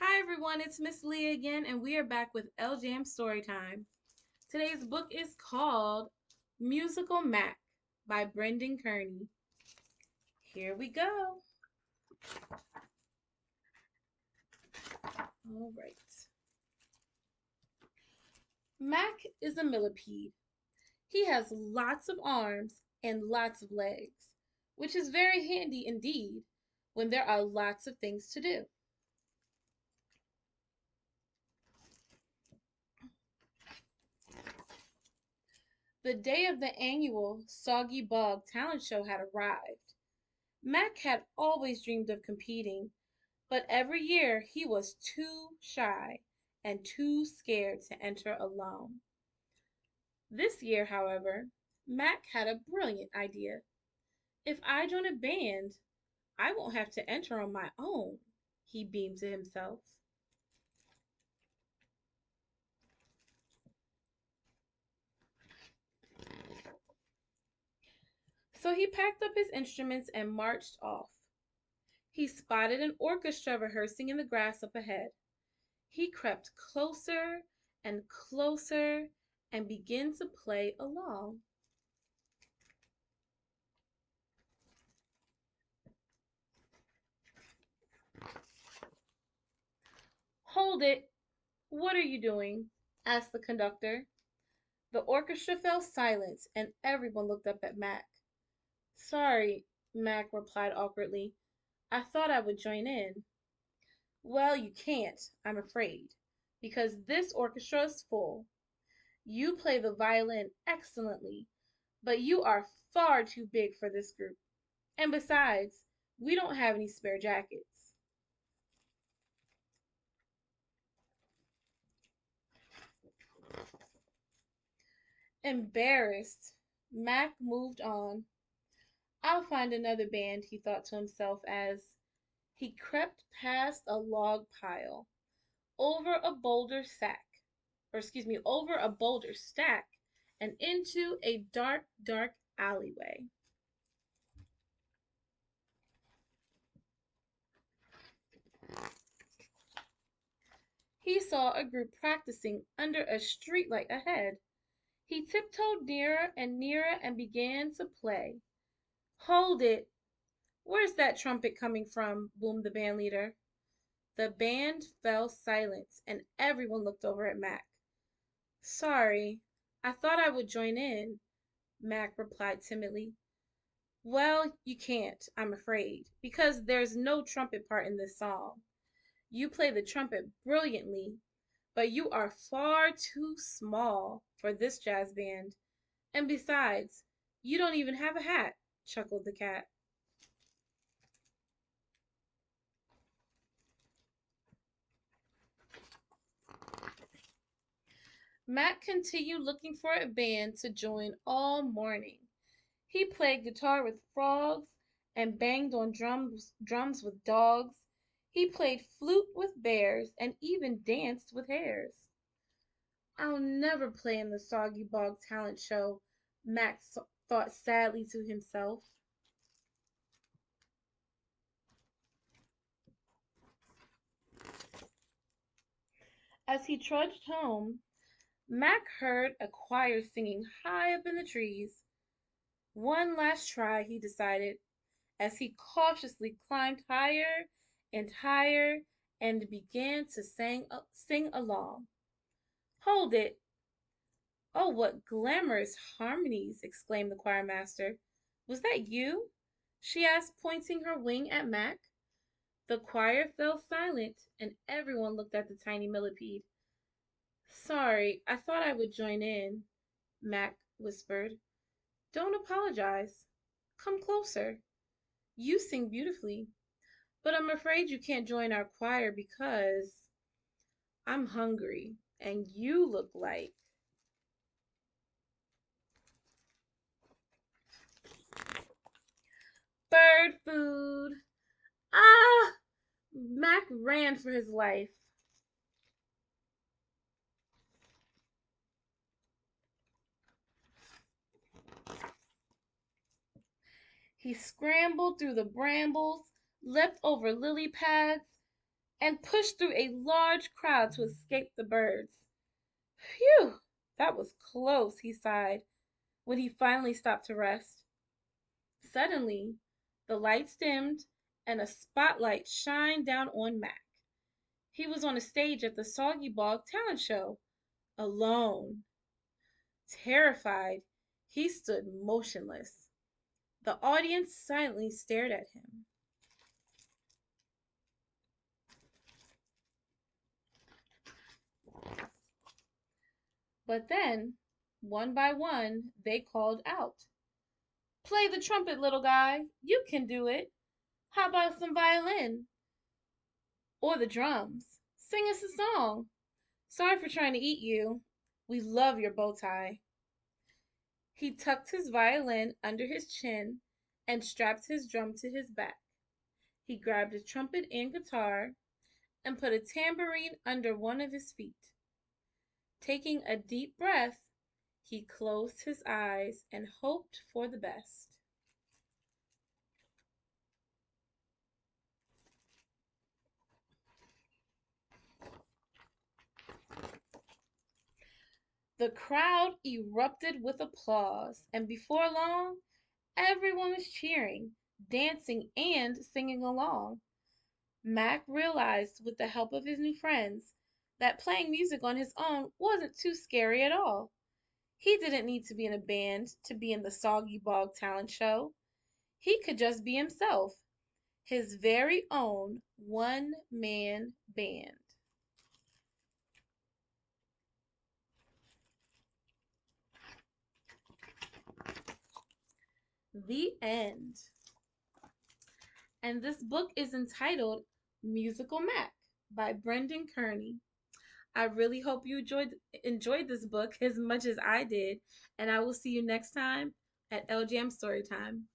Hi everyone, it's Miss Leah again, and we are back with Ell Jam Story Time. Today's book is called Musical Mac by Brendan Kearney. Here we go. All right. Mac is a millipede. He has lots of arms and lots of legs, which is very handy indeed when there are lots of things to do. The day of the annual Soggy Bog talent show had arrived. Mac had always dreamed of competing, but every year he was too shy and too scared to enter alone. This year, however, Mac had a brilliant idea. If I join a band, I won't have to enter on my own, he beamed to himself. So he packed up his instruments and marched off. He spotted an orchestra rehearsing in the grass up ahead. He crept closer and closer and began to play along. Hold it! What are you doing? Asked the conductor. The orchestra fell silent and everyone looked up at Mac. Sorry, Mac replied awkwardly. I thought I would join in. Well, you can't, I'm afraid, because this orchestra is full. You play the violin excellently, but you are far too big for this group. And besides, we don't have any spare jackets. Embarrassed, Mac moved on. I'll find another band, he thought to himself as he crept past a log pile, over a boulder sack, over a boulder stack, and into a dark, dark alleyway. He saw a group practicing under a streetlight ahead. He tiptoed nearer and nearer and began to play. Hold it! Where's that trumpet coming from? Boomed the band leader. The band fell silent, and everyone looked over at Mac. Sorry, I thought I would join in, Mac replied timidly. Well, you can't, I'm afraid, because there's no trumpet part in this song. You play the trumpet brilliantly, but you are far too small for this jazz band. And besides, you don't even have a hat, chuckled the cat. Mac continued looking for a band to join all morning. He played guitar with frogs and banged on drums with dogs. He played flute with bears and even danced with hares. I'll never play in the Soggy Bog talent show, Max thought sadly to himself. As he trudged home, Mac heard a choir singing high up in the trees. One last try, he decided, as he cautiously climbed higher and higher and began to sing along. Hold it! Oh, what glamorous harmonies! Exclaimed the choir master. Was that you? She asked, pointing her wing at Mac. The choir fell silent, and everyone looked at the tiny millipede. Sorry, I thought I would join in, Mac whispered. Don't apologize. Come closer. You sing beautifully, but I'm afraid you can't join our choir because I'm hungry and you look like bird food. Ah! Mac ran for his life. He scrambled through the brambles, leapt over lily pads, and pushed through a large crowd to escape the birds. Phew, that was close, he sighed when he finally stopped to rest. Suddenly, the lights dimmed and a spotlight shined down on Mac. He was on a stage at the Soggy Bog talent show, alone. Terrified, he stood motionless. The audience silently stared at him. But then, one by one, they called out, "Play the trumpet, little guy. You can do it. How about some violin? Or the drums? Sing us a song. Sorry for trying to eat you. We love your bow tie." He tucked his violin under his chin and strapped his drum to his back. He grabbed a trumpet and guitar and put a tambourine under one of his feet. Taking a deep breath, he closed his eyes and hoped for the best. The crowd erupted with applause, and before long, everyone was cheering, dancing, and singing along. Mac realized, with the help of his new friends, that playing music on his own wasn't too scary at all. He didn't need to be in a band to be in the Soggy Bog talent show. He could just be himself, his very own one-man band. The end. And this book is entitled Musical Mac by Brendan Kearney. I really hope you enjoyed this book as much as I did, and I will see you next time at Ell Jam Story Time.